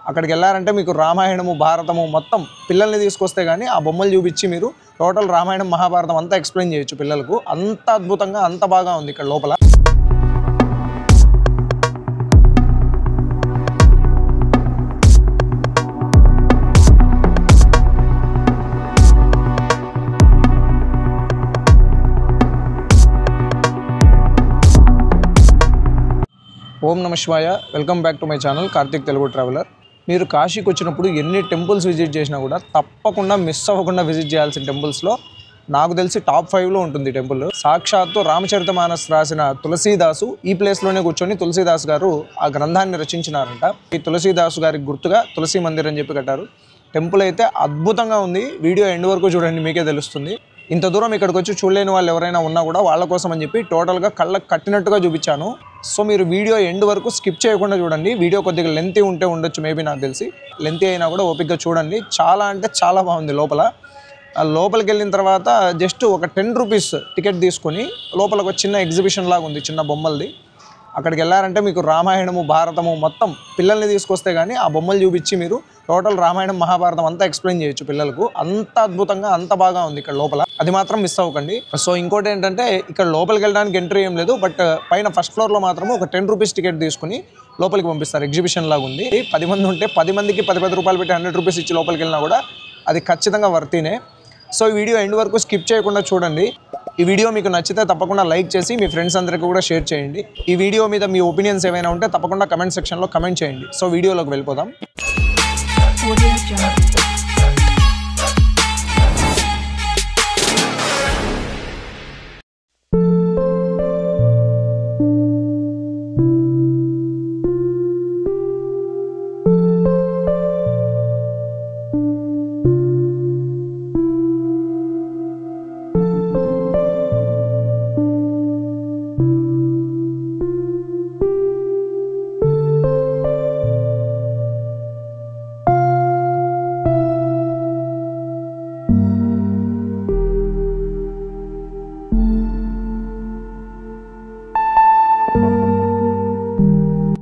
అక్కడికి వెళ్ళారంటే మీకు రామాయణము భారతము మొత్తం పిల్లల్ని తీసుకొస్తే కానీ ఆ బొమ్మలు చూపించి మీరు టోటల్ రామాయణం మహాభారతం అంతా ఎక్స్ప్లెయిన్ చేయొచ్చు పిల్లలకు. అంత అద్భుతంగా అంత బాగా ఉంది ఇక్కడ లోపల. ఓం నమ శివాయ. Welcome back to my channel Karthik Telugu traveller. మీరు కాశీకి వచ్చినప్పుడు ఎన్ని టెంపుల్స్ విజిట్ చేసినా కూడా తప్పకుండా మిస్ అవ్వకుండా విజిట్ చేయాల్సిన టెంపుల్స్లో నాకు తెలిసి టాప్ 5లో ఉంటుంది టెంపుల్. సాక్షాత్తు రామచరితమానస్ రాసిన తులసీదాసు ఈ ప్లేస్లోనే కూర్చొని తులసీదాస్ గారు ఆ గ్రంథాన్ని రచించినారంట. ఈ తులసీదాసు గారికి గుర్తుగా తులసి మందిర్ అని చెప్పి కట్టారు. టెంపుల్ అయితే అద్భుతంగా ఉంది. వీడియో ఎండ్ వరకు చూడండి, మీకే తెలుస్తుంది. ఇంత దూరం ఇక్కడికి వచ్చి చూడలేని వాళ్ళు ఎవరైనా ఉన్నా కూడా వాళ్ళ కోసం అని చెప్పి టోటల్గా కళ్ళకు కట్టినట్టుగా చూపించాను. సో మీరు వీడియో ఎండ్ వరకు స్కిప్ చేయకుండా చూడండి. వీడియో కొద్దిగా లెంతీ ఉంటే ఉండొచ్చు, మేబీ నాకు తెలిసి. లెంతీ అయినా కూడా ఓపికగా చూడండి. చాలా అంటే చాలా బాగుంది లోపల. లోపలికి వెళ్ళిన తర్వాత జస్ట్ ఒక 10 రూపీస్ టికెట్ తీసుకొని లోపల ఒక చిన్న ఎగ్జిబిషన్ లాగా ఉంది, చిన్న బొమ్మలది. అక్కడికి వెళ్ళారంటే మీకు రామాయణము భారతము మొత్తం పిల్లల్ని తీసుకొస్తే కానీ ఆ బొమ్మలు చూపించి మీరు టోటల్ రామాయణం మహాభారతం అంతా ఎక్స్ప్లెయిన్ చేయొచ్చు పిల్లలకు. అంత అద్భుతంగా అంత బాగా ఉంది ఇక్కడ లోపల. అది మాత్రం మిస్ అవ్వకండి. సో ఇంకోటి ఏంటంటే ఇక్కడ లోపలికి వెళ్ళడానికి ఎంట్రీ ఏం లేదు, బట్ పైన ఫస్ట్ ఫ్లోర్లో మాత్రం ఒక 10 రూపీస్ టికెట్ తీసుకుని లోపలికి పంపిస్తారు. ఎగ్జిబిషన్ లాగా ఉంది. 10 మంది ఉంటే 10 మందికి 10 రూపాయలు పెట్టి 100 రూపీస్ ఇచ్చి లోపలికి వెళ్ళినా కూడా అది ఖచ్చితంగా వర్తీనే. సో ఈ వీడియో ఎండ్ వరకు స్కిప్ చేయకుండా చూడండి. ఈ వీడియో మీకు నచ్చితే తప్పకుండా లైక్ చేసి మీ ఫ్రెండ్స్ అందరికీ కూడా షేర్ చేయండి. ఈ వీడియో మీద మీ ఒపీనియన్స్ ఏమైనా ఉంటే తప్పకుండా కమెంట్ సెక్షన్లో కమెంట్ చేయండి. సో వీడియోలోకి వెళ్ళిపోదాం.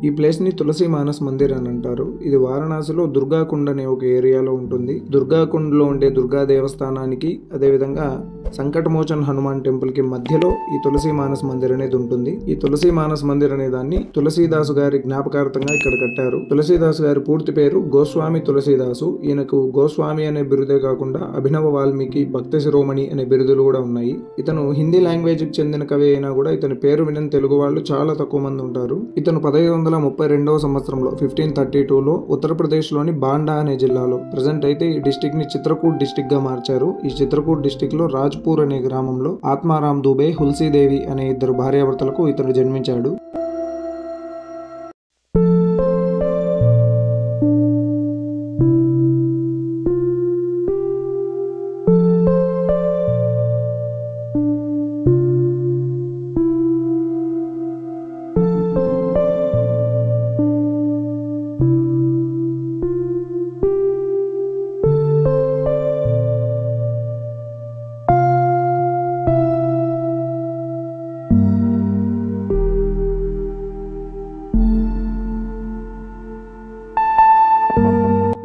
ఈ ప్లేస్ని తులసి మానస్ మందిర్ అని అంటారు. ఇది వారణాసిలో దుర్గాకుండ్ అనే ఒక ఏరియాలో ఉంటుంది. దుర్గాకుండ్లో ఉండే దుర్గా దేవస్థానానికి, అదేవిధంగా సంకటమోచన్ హనుమాన్ టెంపుల్ కి మధ్యలో ఈ తులసి మానస్ మందిర్ అనేది ఉంటుంది. ఈ తులసి మానస్ మందిర్ అనే దాన్ని తులసీదాసు గారి జ్ఞాపకార్థంగా ఇక్కడ కట్టారు. తులసీదాసు గారి పూర్తి పేరు గోస్వామి తులసీదాసు. ఈయనకు గోస్వామి అనే బిరుదే కాకుండా అభినవ వాల్మీకి, భక్త శిరోమణి అనే బిరుదులు కూడా ఉన్నాయి. ఇతను హిందీ లాంగ్వేజ్ కి చెందిన కవి అయినా కూడా ఇతని పేరు వినని తెలుగు వాళ్ళు చాలా తక్కువ మంది ఉంటారు. ఇతను 1532వ సంవత్సరంలో 1532లో ఉత్తరప్రదేశ్లోని బాండా అనే జిల్లాలో, ప్రజెంట్ అయితే ఈ డిస్టిక్ ని చిత్రకూట్ డిస్టిక్ గా మార్చారు. ఈ చిత్రకూట్ డిస్టిక్ లో రాజ్పూర్ అనే గ్రామంలో ఆత్మారాం దుబే, హుల్సీదేవి అనే 2 భార్యాభర్తలకు ఇతను జన్మించాడు.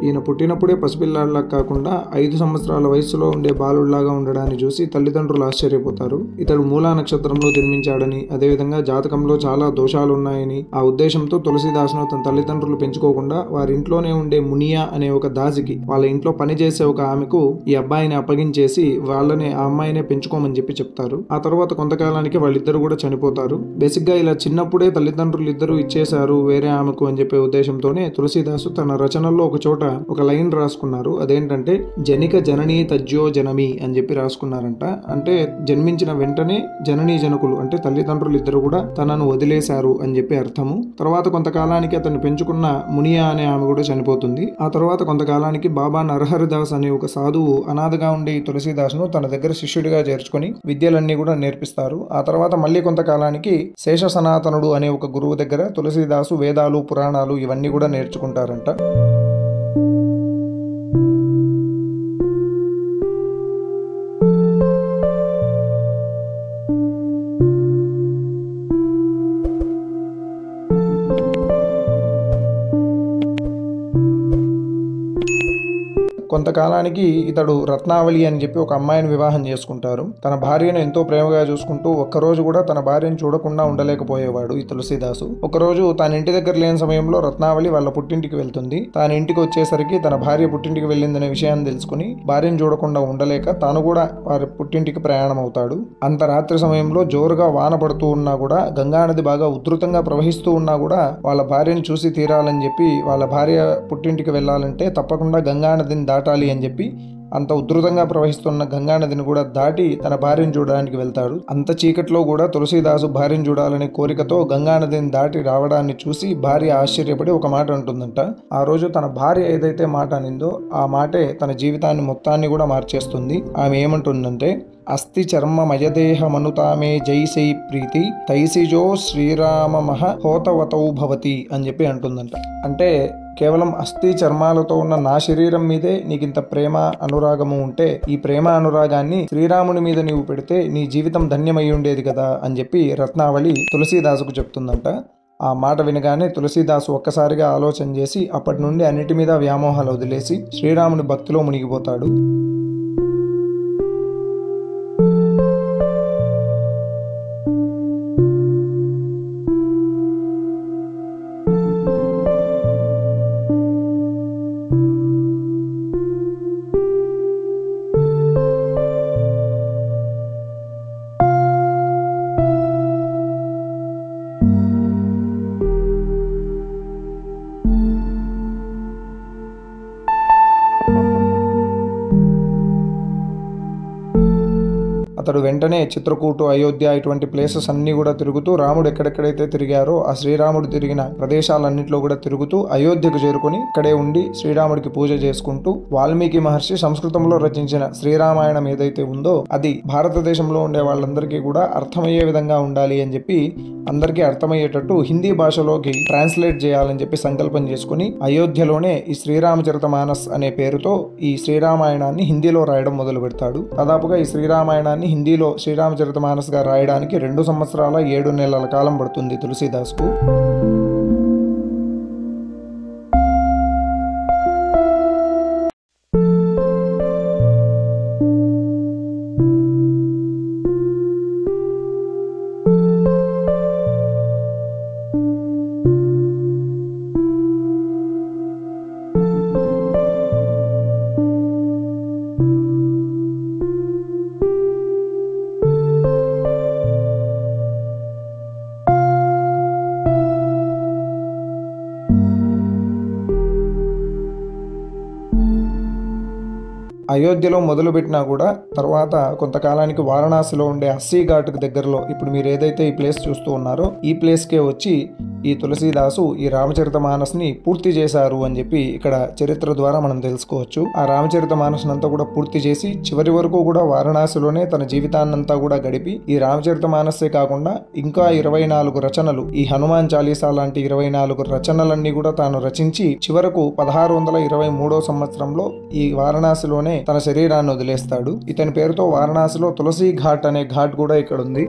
ఈయన పుట్టినప్పుడే పసిపిల్లాడిలా కాకుండా 5 సంవత్సరాల వయసులో ఉండే బాలుడిలాగా ఉండడాన్ని చూసి తల్లిదండ్రులు ఆశ్చర్యపోతారు. ఇతడు మూలా నక్షత్రంలో జన్మించాడని, అదేవిధంగా జాతకంలో చాలా దోషాలు ఉన్నాయని ఆ ఉద్దేశంతో తులసీదాసును తన తల్లిదండ్రులు పెంచుకోకుండా వారి ఇంట్లోనే ఉండే మునియా అనే ఒక దాసికి, వాళ్ళ ఇంట్లో పనిచేసే ఒక ఆమెకు ఈ అబ్బాయిని అప్పగించేసి వాళ్ళని ఆ అమ్మాయినే పెంచుకోమని చెప్తారు. ఆ తర్వాత కొంతకాలానికి వాళ్ళిద్దరు కూడా చనిపోతారు. బేసిక్ గా ఇలా చిన్నప్పుడే తల్లిదండ్రులు ఇద్దరు ఇచ్చేశారు వేరే ఆమెకు అని చెప్పే ఉద్దేశంతోనే తులసీదాసు తన రచనల్లో ఒక చోట ఒక లైన్ రాసుకున్నారు. అదేంటంటే జనిక జననీ తజ్జో జనమి అని చెప్పి రాసుకున్నారంట. అంటే జన్మించిన వెంటనే జననీ జనకులు అంటే తల్లిదండ్రులు ఇద్దరు కూడా తనను వదిలేశారు అని చెప్పి అర్థము. తర్వాత కొంతకాలానికి అతను పెంచుకున్న మునియా అనే ఆమె కూడా చనిపోతుంది. ఆ తర్వాత కొంతకాలానికి బాబా నరహరిదాస్ అనే ఒక సాధువు అనాథగా ఉండే ఈ తులసీదాసును తన దగ్గర శిష్యుడిగా చేర్చుకొని విద్యలన్నీ కూడా నేర్పిస్తారు. ఆ తర్వాత మళ్ళీ కొంతకాలానికి శేష సనాతనుడు అనే ఒక గురువు దగ్గర తులసీదాసు వేదాలు, పురాణాలు ఇవన్నీ కూడా నేర్చుకుంటారంట. కొంతకాలానికి ఇతడు రత్నావళి అని చెప్పి ఒక అమ్మాయిని వివాహం చేసుకుంటారు. తన భార్యను ఎంతో ప్రేమగా చూసుకుంటూ ఒక్కరోజు కూడా తన భార్యను చూడకుండా ఉండలేకపోయేవాడు ఈ తులసీదాసు. ఒకరోజు తాను ఇంటి దగ్గర లేని సమయంలో రత్నావళి వాళ్ళ పుట్టింటికి వెళ్తుంది. తాను ఇంటికి వచ్చేసరికి తన భార్య పుట్టింటికి వెళ్ళిందనే విషయాన్ని తెలుసుకుని భార్యను చూడకుండా ఉండలేక తాను కూడా వారి పుట్టింటికి ప్రయాణం అవుతాడు. అంత రాత్రి సమయంలో జోరుగా వాన పడుతూ ఉన్నా కూడా, గంగానది బాగా ఉధృతంగా ప్రవహిస్తూ ఉన్నా కూడా వాళ్ళ భార్యను చూసి తీరాలని చెప్పి, వాళ్ళ భార్య పుట్టింటికి వెళ్ళాలంటే తప్పకుండా గంగానదిని దాటాలి అని చెప్పి అంత ఉధృతంగా ప్రవహిస్తున్న గంగానదిని కూడా దాటి తన భార్యను చూడడానికి వెళ్తాడు. అంత చీకట్లో కూడా తులసీదాసు భార్యను చూడాలనే కోరికతో గంగానదిని దాటి రావడాన్ని చూసి భార్య ఆశ్చర్యపడి ఒక మాట అంటుందంట. ఆ రోజు తన భార్య ఏదైతే మాట అనిందో ఆ మాటే తన జీవితాన్ని మొత్తాన్ని కూడా మార్చేస్తుంది. ఆమె ఏమంటుందంటే, అస్థి చర్మ మయదేహ మనుతామే జైసై ప్రీతి తైసిజో శ్రీరామ మహ హోతవతౌ భవతి అని చెప్పి అంటుందంట. అంటే కేవలం అస్థి చర్మాలతో ఉన్న నా శరీరం మీదే నీకింత ప్రేమ అనురాగము ఉంటే, ఈ ప్రేమ అనురాగాన్ని శ్రీరాముని మీద నీవు పెడితే నీ జీవితం ధన్యమై ఉండేది కదా అని చెప్పి రత్నావళి తులసీదాసుకు చెప్తుందంట. ఆ మాట వినగానే తులసీదాసు ఒక్కసారిగా ఆలోచన చేసి అప్పటి నుండి అన్నిటి మీద వ్యామోహాలు వదిలేసి శ్రీరాముని భక్తిలో మునిగిపోతాడు. అతడు వెంటనే చిత్రకూటు, అయోధ్య ఇటువంటి ప్లేసెస్ అన్ని కూడా తిరుగుతూ, రాముడు ఎక్కడెక్కడైతే తిరిగారో ఆ శ్రీరాముడు తిరిగిన ప్రదేశాలన్నింటిలో కూడా తిరుగుతూ అయోధ్యకు చేరుకుని ఇక్కడే ఉండి శ్రీరాముడికి పూజ చేసుకుంటూ, వాల్మీకి మహర్షి సంస్కృతంలో రచించిన శ్రీరామాయణం ఏదైతే ఉందో అది భారతదేశంలో ఉండే వాళ్ళందరికీ కూడా అర్థమయ్యే విధంగా ఉండాలి అని చెప్పి, అందరికీ అర్థమయ్యేటట్టు హిందీ భాషలోకి ట్రాన్స్లేట్ చేయాలని చెప్పి సంకల్పం చేసుకుని అయోధ్యలోనే ఈ శ్రీరామచరితమానస్ అనే పేరుతో ఈ శ్రీరామాయణాన్ని హిందీలో రాయడం మొదలు పెడతాడు. దాదాపుగా ఈ శ్రీరామాయణాన్ని హిందీలో శ్రీరామచరితమానస్గా రాయడానికి 2 సంవత్సరాల 7 నెలల కాలం పడుతుంది తులసీదాస్కు. అయోధ్యలో మొదలుపెట్టినా కూడా తర్వాత కొంతకాలానికి వారణాసిలో ఉండే అస్సీ ఘాట్కు దగ్గరలో, ఇప్పుడు మీరు ఏదైతే ఈ ప్లేస్ చూస్తూ ఉన్నారో ఈ ప్లేస్కే వచ్చి ఈ తులసీదాసు ఈ రామచరితమానస్ని పూర్తి చేశారు అని చెప్పి ఇక్కడ చరిత్ర ద్వారా మనం తెలుసుకోవచ్చు. ఆ రామచరితమానస్ని అంతా కూడా పూర్తి చేసి చివరి వరకు కూడా వారణాసిలోనే తన జీవితాన్నంతా కూడా గడిపి, ఈ రామచరితమానస్సే కాకుండా ఇంకా 24 రచనలు, ఈ హనుమాన్ చాలీసా లాంటి 24 రచనలన్నీ కూడా తాను రచించి చివరకు 1623 సంవత్సరంలో ఈ వారణాసిలోనే తన శరీరాన్ని వదిలేస్తాడు. ఇతని పేరుతో వారణాసిలో తులసి ఘాట్ అనే ఘాట్ కూడా ఇక్కడ ఉంది.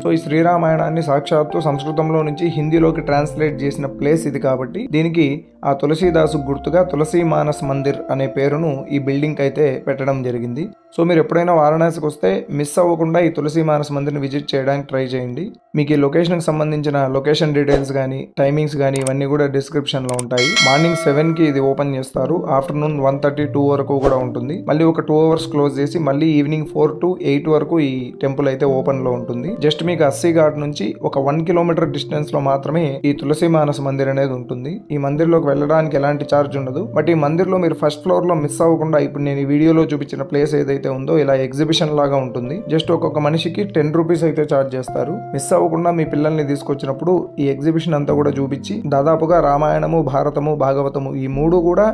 సో ఈ శ్రీరామాయణాన్ని సాక్షాత్తు సంస్కృతంలో నుంచి హిందీలోకి ట్రాన్స్లేట్ చేసిన ప్లేస్ ఇది కాబట్టి దీనికి ఆ తులసీదాసు గుర్తుగా తులసీ మానస్ మందిర్ అనే పేరును ఈ బిల్డింగ్ అయితే పెట్టడం జరిగింది. సో మీరు ఎప్పుడైనా వారణాసికి వస్తే మిస్ అవ్వకుండా ఈ తులసీ మానస్ మందిర్ని విజిట్ చేయడానికి ట్రై చేయండి. మీకు ఈ లొకేషన్కి సంబంధించిన లొకేషన్ డీటెయిల్స్ కానీ టైమింగ్స్ కానీ ఇవన్నీ కూడా డిస్క్రిప్షన్లో ఉంటాయి. మార్నింగ్ 7కి ఇది ఓపెన్ చేస్తారు, ఆఫ్టర్నూన్ 1:30 2 వరకు కూడా ఉంటుంది. మళ్ళీ ఒక 2 hours క్లోజ్ చేసి మళ్ళీ ఈవినింగ్ 4 to 8 వరకు ఈ టెంపుల్ అయితే ఓపెన్లో ఉంటుంది. జస్ట్ మీకు అస్సీ ఘాట్ నుంచి ఒక 1 kilometer డిస్టెన్స్లో మాత్రమే ఈ తులసీ మానస్ మందిర్ అనేది ఉంటుంది. ఈ మందిర్లోకి వెళ్ళడానికి ఎలాంటి ఛార్జ్ ఉండదు. బట్ ఈ మందిర్లో మీరు ఫస్ట్ ఫ్లోర్లో మిస్ అవ్వకుండా, ఇప్పుడు నేను ఈ వీడియోలో చూపించిన ప్లేస్ ఏదైతే ఉందో ఇలా ఎగ్జిబిషన్ లాగా ఉంటుంది. జస్ట్ ఒక్కొక్క మనిషికి 10 rupees అయితే ఛార్జ్ చేస్తారు. మిస్ అవ్వకుండా మీ పిల్లల్ని తీసుకొచ్చినప్పుడు ఈ ఎగ్జిబిషన్ అంతా కూడా చూపించి, దాదాపుగా రామాయణము, భారతము, భాగవతము ఈ 3 కూడా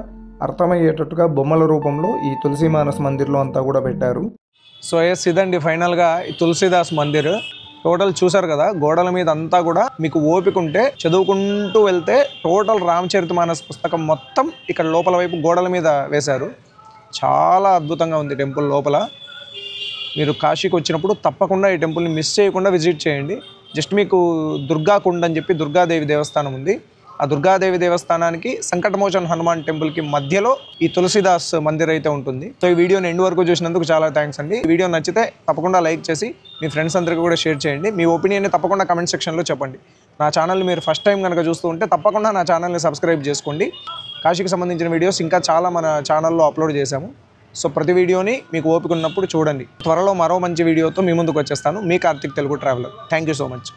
అర్థమయ్యేటట్టుగా బొమ్మల రూపంలో ఈ తులసీ మానస్ మందిర్లో అంతా కూడా పెట్టారు. సో ఎస్, ఇదండి ఫైనల్గా ఈ తులసీదాస్ మందిర్. టోటల్ చూసారు కదా, గోడల మీద అంతా కూడా మీకు ఓపిక ఉంటే చదువుకుంటూ వెళ్తే టోటల్ రామచరితమానస్ పుస్తకం మొత్తం ఇక్కడ లోపల వైపు గోడల మీద వేశారు. చాలా అద్భుతంగా ఉంది టెంపుల్ లోపల. మీరు కాశీకి వచ్చినప్పుడు తప్పకుండా ఈ టెంపుల్ని మిస్ చేయకుండా విజిట్ చేయండి. జస్ట్ మీకు దుర్గాకుండ్ అని చెప్పి దుర్గాదేవి దేవస్థానం ఉంది. ఆ దుర్గాదేవి దేవస్థానానికి సంకటమోచన్ హనుమాన్ టెంపుల్కి మధ్యలో ఈ తులసిదాస్ మందిర్ అయితే ఉంటుంది. సో ఈ వీడియోని ఎండ్ వరకు చూసినందుకు చాలా థ్యాంక్స్ అండి. ఈ వీడియో నచ్చితే తప్పకుండా లైక్ చేసి మీ ఫ్రెండ్స్ అందరికీ కూడా షేర్ చేయండి. మీ ఒపీనియన్ని తప్పకుండా కమెంట్ సెక్షన్లో చెప్పండి. నా ఛానల్ని మీరు ఫస్ట్ టైం కనుక చూస్తూ ఉంటే తప్పకుండా నా ఛానల్ని సబ్స్క్రైబ్ చేసుకోండి. కాశీకి సంబంధించిన వీడియోస్ ఇంకా చాలా మన ఛానల్లో అప్లోడ్ చేశాము. సో ప్రతి వీడియోని మీకు ఓపిక ఉన్నప్పుడు చూడండి. త్వరలో మరో మంచి వీడియోతో మీ ముందుకు వచ్చేస్తాను. మీ Karthik Telugu traveller. Thank you so much.